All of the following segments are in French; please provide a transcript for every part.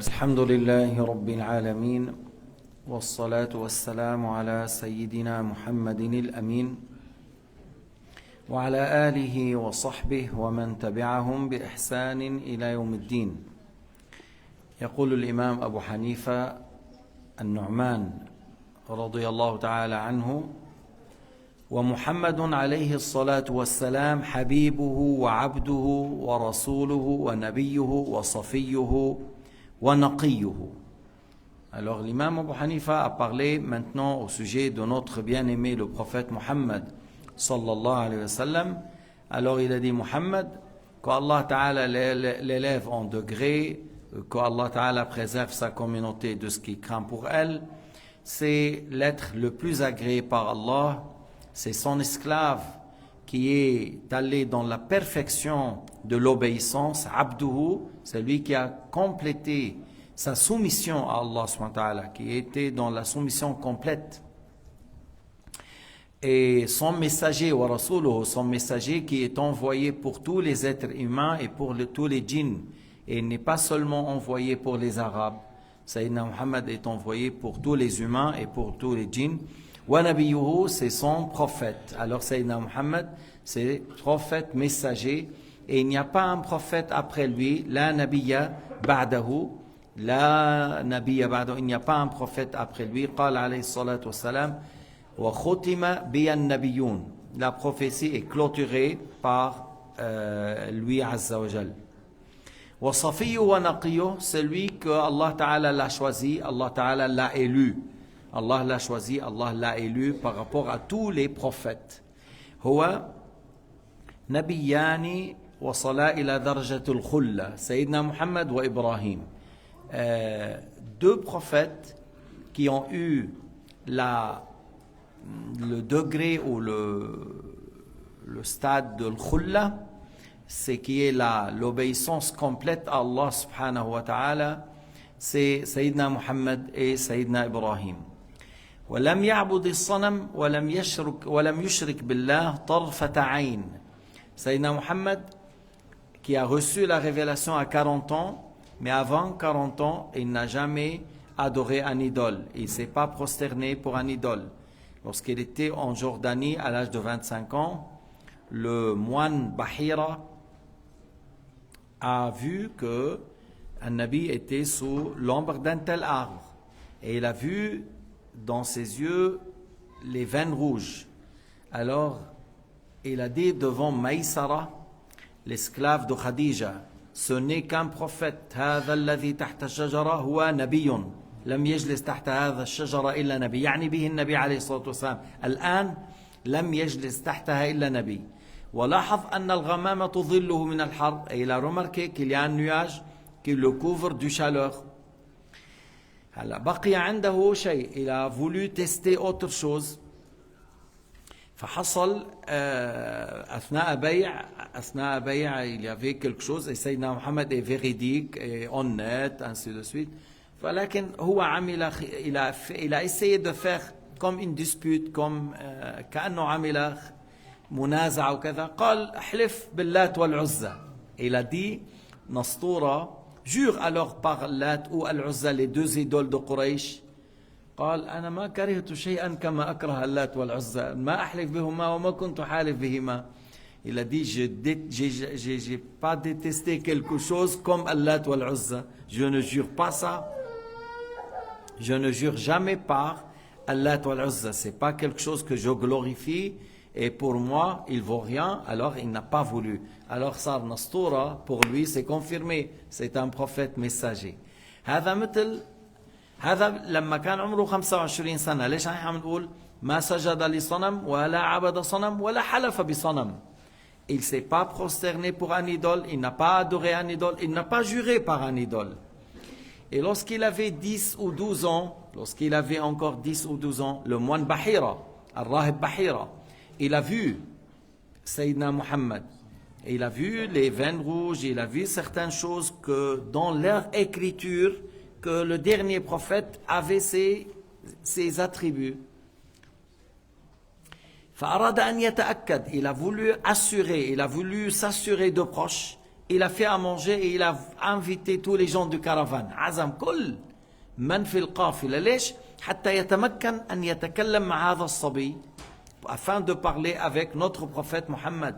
الحمد لله رب العالمين والصلاة والسلام على سيدنا محمد الأمين وعلى آله وصحبه ومن تبعهم بإحسان إلى يوم الدين. يقول الإمام أبو حنيفة النعمان رضي الله تعالى عنه: ومحمد عليه الصلاة والسلام حبيبه وعبده ورسوله ونبيه وصفيه ونقيه. Alors l'imam Abu Hanifa a parlé maintenant au sujet de notre bien-aimé le prophète Muhammad sallallahu alayhi wa sallam. Alors il a dit Muhammad, qu'Allah Ta'ala l'élève en degré, qu'Allah Ta'ala préserve sa communauté de ce qui craint pour elle. C'est l'être le plus agréé par Allah, c'est son esclave qui est allé dans la perfection de l'obéissance, abduhu, c'est lui qui a complété sa soumission à Allah subhanahu wa ta'ala, qui était dans la soumission complète. Et son messager, wa rasuluhu, son messager qui est envoyé pour tous les êtres humains et pour tous les djinns. Et il n'est pas seulement envoyé pour les Arabes. Sayyidina Muhammad est envoyé pour tous les humains et pour tous les djinns. Wa nabiyuhu, c'est son prophète. Alors Sayyidina Muhammad, c'est prophète messager. Et il n'y a pas un prophète après lui, la nabiyya ba'dahu. La nabiyya ba'dahu, il n'y a pas un prophète après lui. Qala alayhi salatu wassalam, wa khutima biyan nabiyyun. La prophétie est clôturée par lui Azza wa Jal. Wa safiyyu wa naqiyyu, celui que Allah Ta'ala l'a choisi, Allah Ta'ala l'a élu. Allah l'a choisi, Allah l'a élu par rapport à tous les prophètes. Huwa nabiyani wa sala ila darajatul khulla, Sayyidina Muhammad wa Ibrahim. Deux prophètes qui ont eu le degré ou le stade de l'khulla, c'est qui est l'obéissance complète à Allah subhanahu wa ta'ala, c'est Sayyidina Muhammad et Sayyidina Ibrahim. ولم يعبد الصنم ولم يشرك بالله طرفة عين. Sayyidina Muhammad qui a reçu la révélation à 40 ans, mais avant 40 ans, il n'a jamais adoré un idole. Il ne s'est pas prosterné pour un idole. Lorsqu'il était en Jordanie à l'âge de 25 ans, le moine Bahira a vu que un nabi était sous l'ombre d'un tel arbre. Et il a vu dans ses yeux les veines rouges. Alors, il a dit devant Maïsara, l'esclave de Khadija, ce n'est qu'un prophète. هذا الذي تحت الشجرة هو نبي لم يجلس تحت هذا الشجرة إلا نبي. يعني به النبي عليه الصلاة والسلام. الآن لم يجلس تحتها إلا نبي. ولاحظ أن الغمامة تظله من الحر. Et il a remarqué qu'il y a un nuage qui le couvre du chaleur. هلا بقي عنده شيء. Il a voulu tester autre chose. فحصل أثناء بيع il y avait quelque chose et Sayyidina Muhammad est véridique et honnête, ainsi de suite. ولكن هو عمل il a essayé de faire comme une dispute, comme كأنه عمل منازعة وكذا. قال احلف باللات والعزى. Il a dit نسطورة, jure alors par Lat ou Al-Uzza, les deux idoles de Quraysh. قال أنا ما كرهت شيئا كما أكره اللات والعزى ما أحلف بهما وما كنت حالف بهما. Il a dit j'ai pas détesté quelque chose comme Allat wal Uzza. Je ne jure pas ça. Je ne jure jamais par Allat wal Uzza. C'est pas quelque chose que je glorifie et pour moi il vaut rien. Alors il n'a pas voulu. Alors Sar Nastura, pour lui c'est confirmé, c'est un prophète messager. هذا لما كان عمره 25 سنة. ليش نحن عم نقول ما سجد لصنم ولا عبد صنم ولا حلف بصنم. Il ne s'est pas prosterné pour un idole, il n'a pas adoré un idole, il n'a pas juré par un idole. Et lorsqu'il avait 10 ou 12 ans, lorsqu'il avait encore 10 ou 12 ans, le moine Bahira, Al-Rahib Bahira, il a vu Sayyidina Muhammad. Et il a vu les veines rouges, il a vu certaines choses que dans leur écriture, que le dernier prophète avait ses attributs. فأراد أن يتأكد. Il a voulu s'assurer de proche. il a fait à manger et il a invité tous les gens du caravane. عزم كل من في القافلة. ليش؟ حتى يتمكن أن يتكلم مع هذا الصبي afin de parler avec notre prophète Mohammed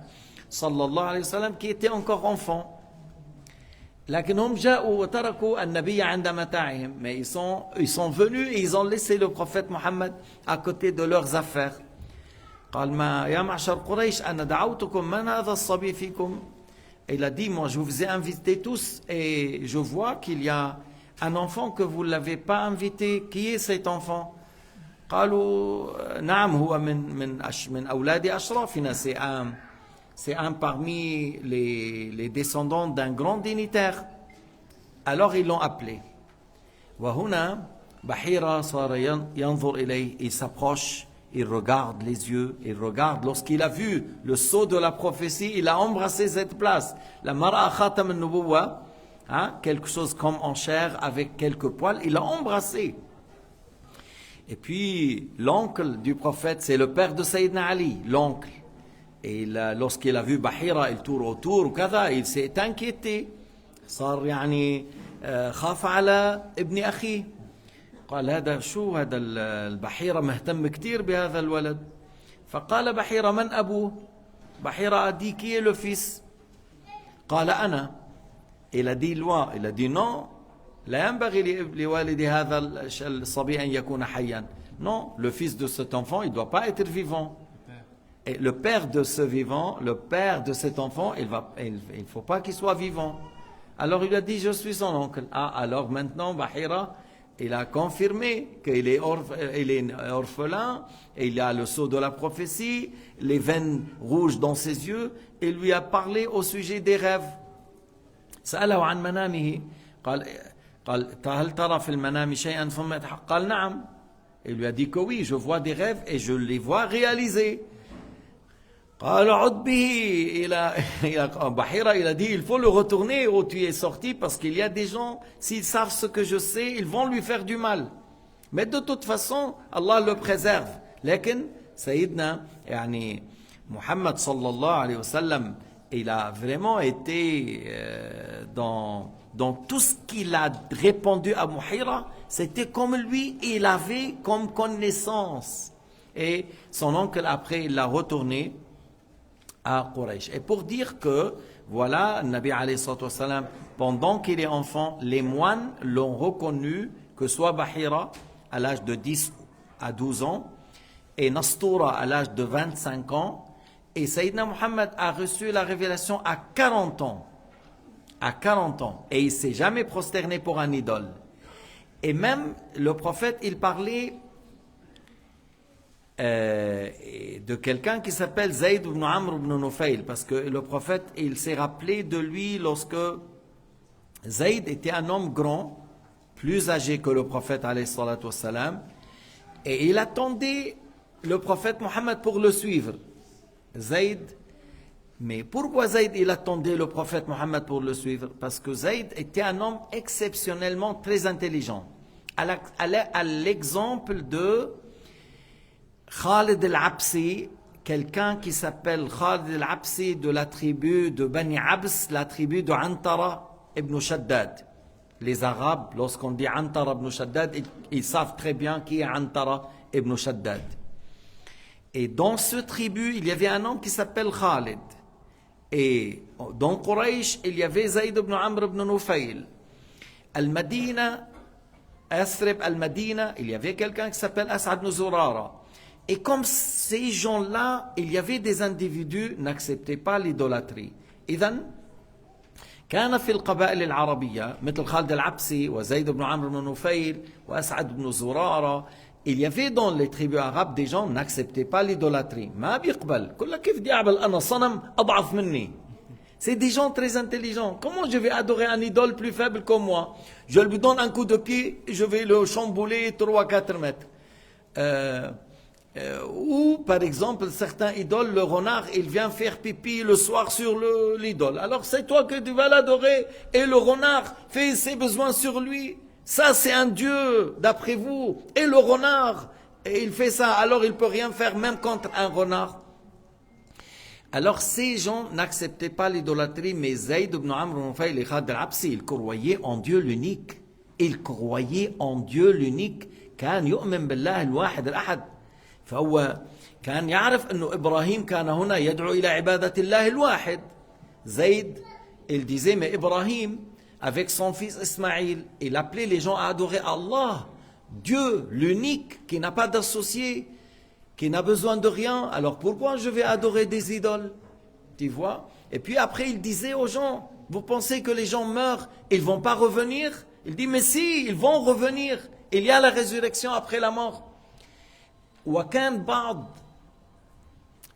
sallallahu alayhi wa sallam qui était encore enfant. لكنهم جاءوا وتركوا النبي عند متاعهم. Mais ils sont venus et ils ont laissé le prophète Mohammed à côté de leurs affaires. قال ما يا معشر قريش أنا دعوتكم من هذا الصبي فيكم. Il a dit, moi je vous ai invités tous et je vois qu'il y a un enfant que vous ne l'avez pas invité. Qui est cet enfant? قالوا نعم هو من أولاد أشرافنا. C'est un parmi les descendants d'un grand dignitaire. Alors ils l'ont appelé. وهنا بحيرة صار ينظر إليه. Il s'approche, il regarde les yeux, il regarde. Lorsqu'il a vu le sceau de la prophétie, il a embrassé cette place. La mar'a khatam al-nubuwa, quelque chose comme en chair avec quelques poils, il a embrassé. Et puis l'oncle du prophète, c'est le père de Sayyidina Ali, l'oncle. Et lorsqu'il a vu Bahira, il tourne autour, il s'est inquiété. صار يعني خاف على ابن أخيه. قال هذا شو هذا البحيرة مهتم كتير بهذا الولد. فقال بحيرة من أبوه؟ بحيرة a dit qui est le fils? قال أنا. Il a dit lui. Il a dit non. لا ينبغي لوالد هذا الصبي أن يكون حيا. Non, le fils de cet enfant, il ne doit pas être vivant. Et le père de ce vivant, le père de cet enfant, il ne faut pas qu'il soit vivant. Alors il a dit, je suis son oncle. Ah, alors maintenant, Bahira, il a confirmé qu'il est orphelin, et il a le sceau de la prophétie, les veines rouges dans ses yeux, et lui a parlé au sujet des rêves. سأله عن منامه قال هل ترى في المنام شيئا ثم قال نعم. Il lui a dit que oui, je vois des rêves et je les vois réalisés. قال عد به إلى بحيرة. Il a dit il faut le retourner où tu es sorti parce qu'il y a des gens, s'ils savent ce que je sais, ils vont lui faire du mal. Mais de toute façon, Allah le préserve. لكن سيدنا يعني Muhammad sallallahu alayhi wa sallam, il a vraiment été dans tout ce qu'il a répondu à Bahira, c'était comme lui, il avait comme connaissance. Et son oncle après, il l'a retourné à Quraysh. Et pour dire que, voilà, Nabi alayhi salatu wassalam, pendant qu'il est enfant, les moines l'ont reconnu, que soit Bahira à l'âge de 10 à 12 ans, et Nastoura à l'âge de 25 ans, et Sayyidina Muhammad a reçu la révélation à 40 ans. À 40 ans. Et il ne s'est jamais prosterné pour un idole. Et même le prophète, il parlait de quelqu'un qui s'appelle Zayd ibn Amr ibn Nufayl, parce que le prophète, il s'est rappelé de lui lorsque Zayd était un homme grand, plus âgé que le prophète alayhi salatu wassalam, et il attendait le prophète Mohammed pour le suivre. Zayd, mais pourquoi Zayd il attendait le prophète Mohammed pour le suivre? Parce que Zayd était un homme exceptionnellement très intelligent. À l'exemple de Khalid al-Absi, quelqu'un qui s'appelle Khalid al-Absi de la tribu de Bani Abs, la tribu de Antara ibn Shaddad. Les Arabes, lorsqu'on dit Antara ibn Shaddad, ils savent très bien qui est Antara ibn Shaddad. Et dans ce tribu, il y avait un homme qui s'appelle Khalid. Et dans Quraysh, il y avait Zayd ibn Amr ibn Nufayl. Al-Madina, Asrib al-Madina, il y avait quelqu'un qui s'appelle As'ad ibn Zurara. Et comme ces gens-là, il y avait des individus qui n'acceptaient pas l'idolâtrie. إذن كان في القبائل العربية مثل خالد العبسي وزيد بن عمرو بن نفيل وأسعد بن زرارة. Il y avait dans les tribus arabes des gens qui n'acceptaient pas l'idolâtrie. ما بيقبل. كل كيف بدي أعمل أنا صنم أضعف مني. C'est des gens très intelligents. Comment je vais adorer un idole plus faible que moi? Je lui donne un coup de pied et je vais le chambouler 3-4 mètres. Ou par exemple certains idoles, le renard il vient faire pipi le soir sur l'idole, alors c'est toi que tu vas l'adorer et le renard fait ses besoins sur lui, ça c'est un dieu d'après vous, et le renard et il fait ça, alors il peut rien faire même contre un renard. Alors ces gens n'acceptaient pas l'idolâtrie, mais Zayd ibn Amr ibn Nufayl et Khalid al-Absi, ils croyaient en Dieu l'unique. Ils croyaient en Dieu l'unique. كان يؤمن بالله الواحد الأحد. فهو كان يعرف أنه إبراهيم كان هنا يدعو إلى عبادة الله الواحد. Zayd, il disait, mais Ibrahim, avec son fils Ismaïl, il appelait les gens à adorer Allah, Dieu, l'unique, qui n'a pas d'associé, qui n'a besoin de rien. Alors pourquoi je vais adorer des idoles? Tu vois? Et puis après, il disait aux gens, vous pensez que les gens meurent, ils ne vont pas revenir? Il dit, mais si, ils vont revenir. Il y a la résurrection après la mort. وكان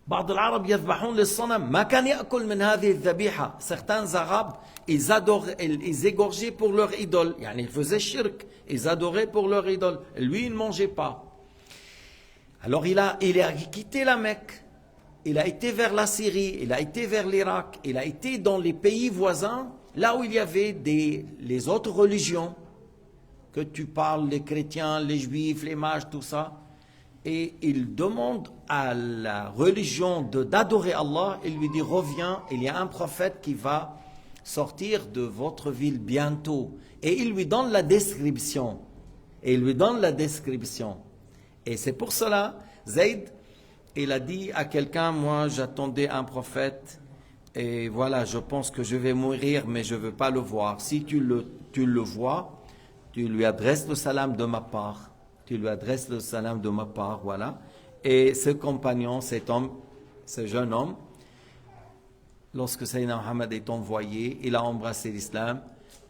بعض العرب يذبحون للصنم ما كان يأكل من هذه الذبيحة. Certains arabes, ils égorgeaient pour leur idole. يعني ils faisaient shirk, ils adoraient pour leur idole. Lui, il ne mangeait pas. Alors il a quitté la Mecque, il a été vers la Syrie, il a été vers l'Irak, il a été dans les pays voisins, là où il y avait les autres religions, que tu parles, les chrétiens, les juifs, les mages, tout ça. Et il demande à la religion d'adorer Allah, il lui dit, reviens, il y a un prophète qui va sortir de votre ville bientôt. Et il lui donne la description. Et c'est pour cela, Zayd, il a dit à quelqu'un, moi j'attendais un prophète, et voilà, je pense que je vais mourir, mais je ne veux pas le voir. Si tu le vois, tu lui adresses le salam de ma part. Voilà. Et ce compagnon, cet homme, ce jeune homme, lorsque Sayyidina Muhammad est envoyé, il a embrassé l'islam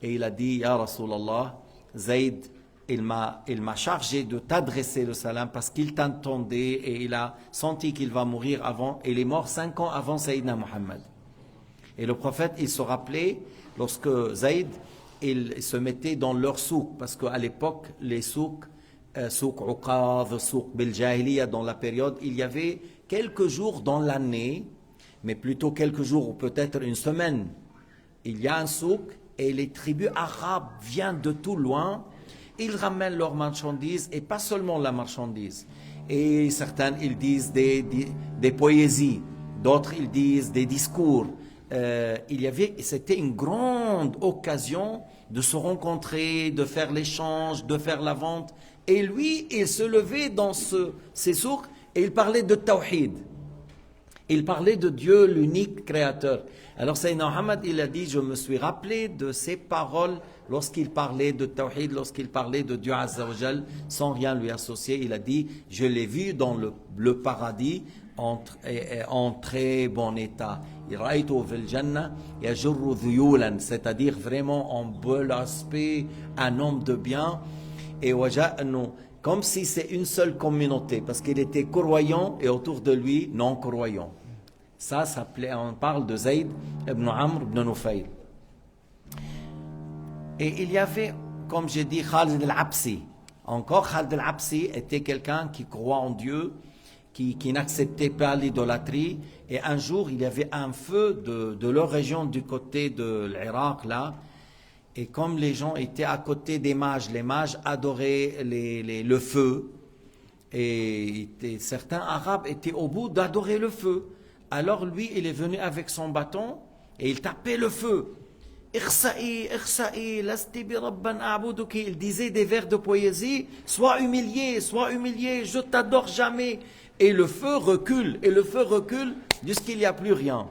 et il a dit, Ya Rasulallah, Zayd, il m'a chargé de t'adresser le salam parce qu'il t'entendait et il a senti qu'il va mourir avant. Il est mort 5 ans avant Sayyidina Muhammad. Et le prophète, il se rappelait, lorsque Zayd, il se mettait dans leur souk, parce qu'à l'époque, les souks, souk Uqad, souk Bil Jahiliya, dans la période, il y avait quelques jours dans l'année, mais plutôt quelques jours ou peut-être une semaine, il y a un souk et les tribus arabes viennent de tout loin, ils ramènent leurs marchandises et pas seulement la marchandise. Et certains, ils disent des poésies, d'autres, ils disent des discours. C'était une grande occasion de se rencontrer, de faire l'échange, de faire la vente. Et lui, il se levait dans ces souks et il parlait de Tawhid. Il parlait de Dieu, l'unique créateur. Alors Sayyidina Muhammad, il a dit, je me suis rappelé de ces paroles lorsqu'il parlait de Tawhid, lorsqu'il parlait de Dieu Azza wa Jal, sans rien lui associer. Il a dit, je l'ai vu dans le paradis en très bon état. C'est-à-dire vraiment en bel aspect, un homme de bien. Et comme si c'est une seule communauté, parce qu'il était croyant et autour de lui non-croyant. Ça, on parle de Zayd ibn Amr ibn Nufayl. Et il y avait, comme j'ai dit, Khalid al-Absi. Encore Khalid al-Absi était quelqu'un qui croit en Dieu, qui n'acceptait pas l'idolâtrie. Et un jour, il y avait un feu de leur région du côté de l'Irak, là. Et comme les gens étaient à côté des mages, les mages adoraient le feu. Et certains Arabes étaient au bout d'adorer le feu. Alors lui, il est venu avec son bâton et il tapait le feu. Il disait des vers de poésie, sois humilié, je t'adore jamais. Et le feu recule jusqu'il n'y a plus rien.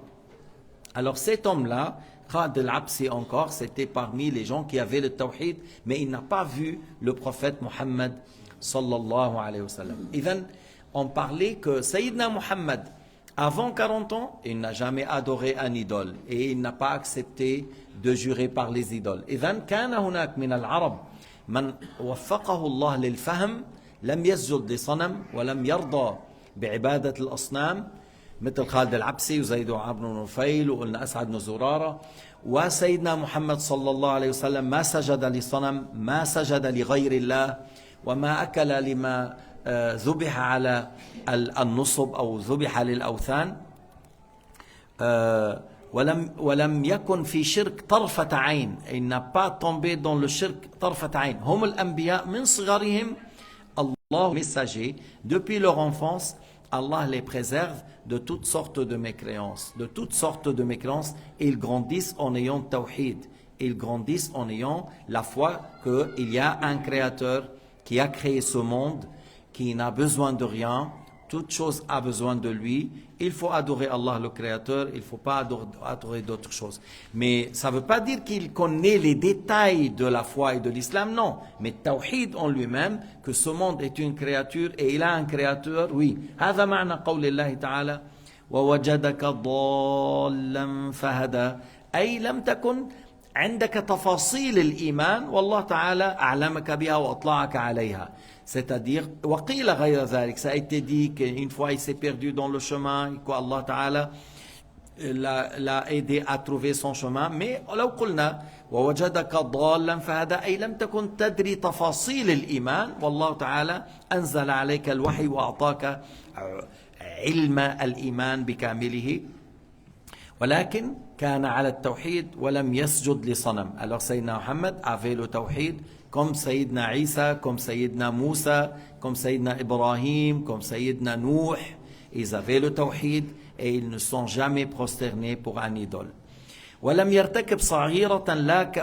Alors cet homme-là, Khalid al-Absi encore, c'était parmi les gens qui avaient le tawhid, mais il n'a pas vu le prophète Muhammad sallallahu alayhi wa sallam. On parlait que Sayyidina Muhammad, avant 40 ans, il n'a jamais adoré un idole et il n'a pas accepté de jurer par les idoles. إذن كان هناك من العرب من وفقه الله للفهم لم يسجد لصنم ولم يرضى بعبادة الأصنام مثل خالد العبسي وزيد بن نفيل وقلنا أسعد بن زرارة وسيدنا محمد صلى الله عليه وسلم ما سجد لصنم ما سجد لغير الله وما أكل لما ذبح على النصب أو ذبح للأوثان ولم يكن في شرك طرفة عين. Il n'a pas tombé dans le shirk طرفة عين. هم الأنبياء من صغرهم. Allah messager depuis leur enfance. Allah les préserve de toutes sortes de mécréances. De toutes sortes de mécréances, ils grandissent en ayant tawhid. Ils grandissent en ayant la foi qu'il y a un créateur qui a créé ce monde, qui n'a besoin de rien, toute chose a besoin de lui. Il faut adorer Allah le créateur, il ne faut pas adorer d'autres choses. Mais ça ne veut pas dire qu'il connaît les détails de la foi et de l'islam, non. Mais tawhid en lui-même, que ce monde est une créature et il a un créateur, oui. هذا معنى قول الله تعالى ووجدك ضالا فهدى أي لم تكن عندك تفاصيل الإيمان والله تعالى أعلمك بها وأطلعك عليها. C'est-à-dire, وقيل غير ذلك, ça a été dit qu'une fois il s'est perdu dans le chemin, qu'Allah Ta'ala l'a aidé à trouver son chemin. Mais لو قلنا ووجدك ضالا فهدى أي لم تكن تدري تفاصيل الإيمان والله تعالى أنزل عليك الوحي وأعطاك علم الإيمان بكامله. ولكن كان على التوحيد ولم يسجد لصنم. Alors Sayyidina Muhammad avait le tawhid comme Sayyidina Isa, comme Sayyidina Moussa, comme Sayyidina Ibrahim, comme Sayyidina Nuh. Ils avaient le tawhid et ils ne sont jamais prosternés pour un idole. ولم يرتكب صغيرة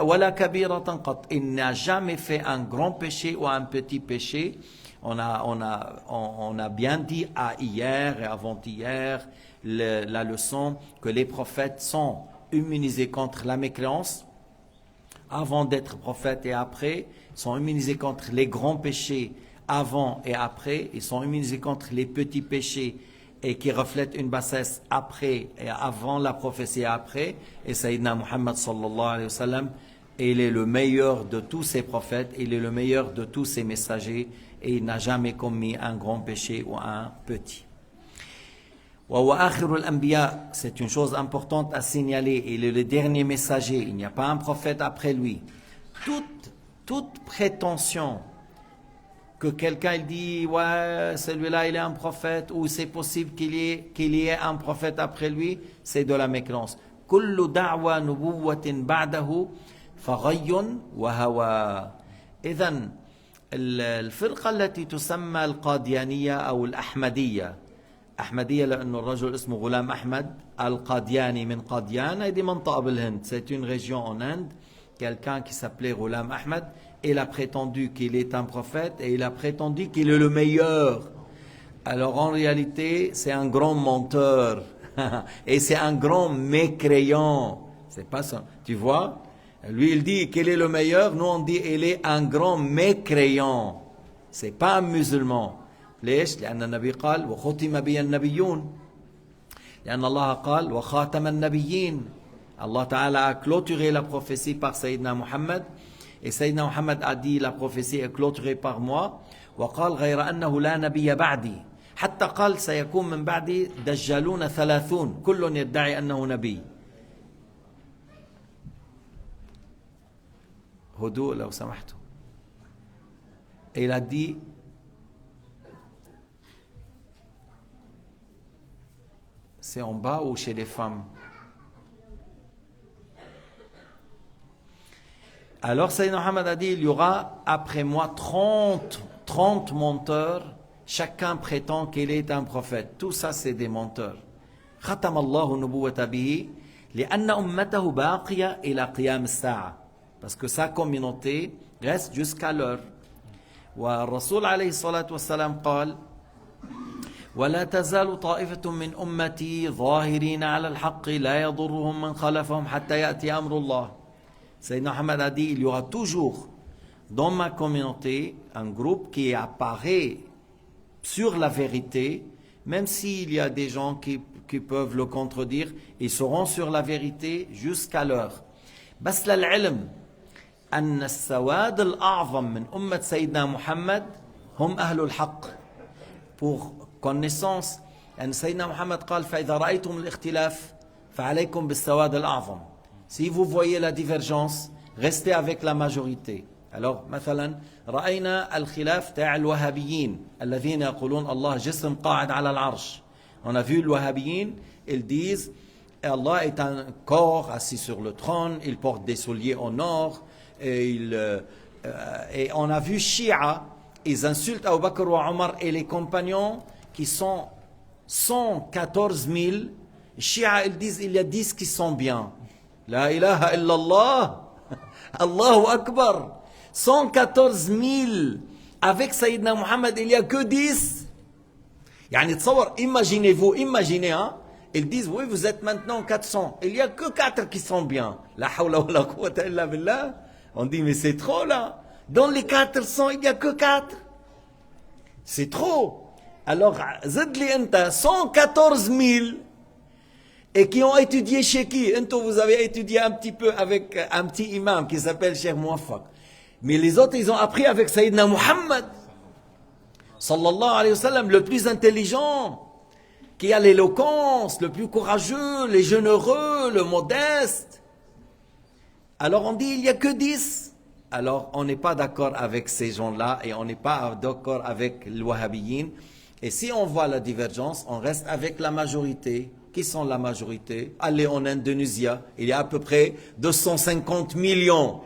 ولا كبيرة قط. Il n'a jamais fait un grand péché ou un petit péché. On a bien dit à hier et avant-hier la leçon que les prophètes sont immunisés contre la mécréance avant d'être prophètes et après, ils sont immunisés contre les grands péchés avant et après, ils sont immunisés contre les petits péchés et qui reflètent une bassesse après et avant la prophétie et après. Et Sayyidina Muhammad sallallahu alayhi wa sallam, il est le meilleur de tous ces prophètes, il est le meilleur de tous ces messagers et il n'a jamais commis un grand péché ou un petit. C'est une chose importante à signaler. Il est le dernier messager. Il n'y a pas un prophète après lui. Toute prétention que quelqu'un dit ouais, celui-là il est un prophète ou c'est possible qu'il y ait un prophète après lui, c'est de la mécréance. كل دعوى نبوة بعده فغي وهوى. إذن الفرقة التي تسمى القاديانية أو الأحمدية. أحمدية لأنه الرجل اسمه غلام أحمد القادياني من قاديان. هذه منطقة بالهند. C'est une région en Inde. Quelqu'un qui s'appelait Ghulam Ahmad. Il a prétendu qu'il est un prophète et il a prétendu qu'il est le meilleur. Alors en réalité, c'est un grand menteur. Et c'est un grand mécréant. C'est pas ça. Tu vois? Lui, il dit qu'il est le meilleur. Nous, on dit qu'il est un grand mécréant. C'est pas un musulman. ليش؟ لأن النبي قال وختم بي النبيون. لأن الله قال وخاتم النبيين. Allah Ta'ala a clôturé la prophétie par Sayyidina Muhammad. Et Sayyidina Muhammad a dit la prophétie est clôturée par moi. وقال غير أنه لا نبي بعدي. حتى قال سيكون من بعدي دجالون 30 كل يدعي أنه نبي. هدوء لو سمحتوا. Il a dit c'est en bas ou chez les femmes? Alors Sayyidina Muhammad a dit il y aura après moi 30 menteurs, chacun prétend qu'il est un prophète. Tout ça c'est des menteurs. ختم الله النبوة به لأن أمته باقية إلى قيام الساعة. Parce que sa communauté reste jusqu'à l'heure. والرسول عليه الصلاة والسلام قال ولا تزال طائفة من أمتي ظاهرين على الحق لا يضرهم من خلفهم حتى يأتي أمر الله. Sayyidina Muhammad a dit, il y aura toujours dans ma communauté un groupe qui apparaît sur la vérité, même s'il y a des gens qui peuvent le contredire, ils seront sur la vérité jusqu'à l'heure. بس للعلم أن السواد الأعظم من أمة سيدنا محمد هم أهل الحق. Pour connaissance, أن سيدنا محمد قال فإذا رأيتم الاختلاف فعليكم بالسواد الأعظم. Si vous voyez la divergence, restez avec la majorité. Alors, مثلا رأينا الخلاف تاع الوهابيين الذين يقولون الله جسم قاعد على العرش. On a vu les wahhabiyin, ils disent Allah est un corps assis sur le trône, il porte des souliers en or, et on a vu Shia, ils insultent Abu Bakr ou Omar et les compagnons qui sont 114 000. Shia, ils disent il y a 10 qui sont bien. La ilaha illallah. Allahu Akbar. 114 000. Avec Sayyidina Muhammad, il n'y a que 10. Yani, تصور, imaginez-vous, imaginez, hein. Ils disent, oui, vous êtes maintenant 400. Il n'y a que 4 qui sont bien. La hawla wa la quwwata illa billah. On dit, mais c'est trop là. Dans les 400, il n'y a que 4. C'est trop. Alors, zidli anta, 114 000. Et qui ont étudié chez qui? Vous avez étudié un petit peu avec un petit imam qui s'appelle Cheikh Mouafaq. Mais les autres, ils ont appris avec Sayyidina Muhammad. Sallallahu alayhi wa sallam, le plus intelligent, qui a l'éloquence, le plus courageux, le généreux, le modeste. Alors on dit, il n'y a que 10. Alors on n'est pas d'accord avec ces gens-là et on n'est pas d'accord avec les wahhabiyin. Et si on voit la divergence, on reste avec la majorité. Qui sont la majorité? Allez en Indonésie, il y a à peu près 250 millions.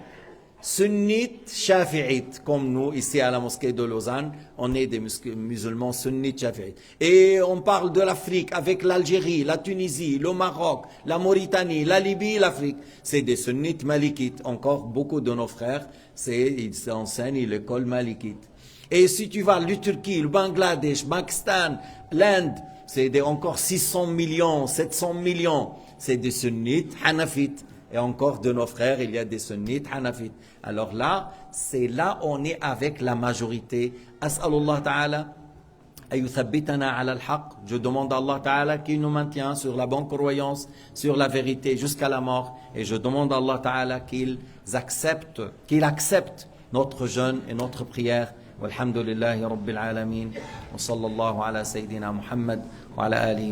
Sunnites, shafi'ites, comme nous, ici à la mosquée de Lausanne, on est des musulmans sunnites, shafi'ites. Et on parle de l'Afrique avec l'Algérie, la Tunisie, le Maroc, la Mauritanie, la Libye, l'Afrique. C'est des sunnites malikites. Encore beaucoup de nos frères, ils enseignent l'école malikite. Et si tu vas le Turquie, le Bangladesh, le Pakistan, l'Inde, c'est encore 600 millions, 700 millions. C'est des sunnites hanafites. Et encore de nos frères, il y a des sunnites hanafites. Alors là, c'est là on est avec la majorité. As'alullah ta'ala ayuthabbitana ala al-haq. Je demande à Allah ta'ala qu'il nous maintient sur la bonne croyance, sur la vérité jusqu'à la mort. Et je demande à Allah ta'ala qu'il accepte notre jeûne et notre prière. Walhamdulillahi rabbil alamin. Wa sallallahu ala sayyidina Muhammad wa ala alihi.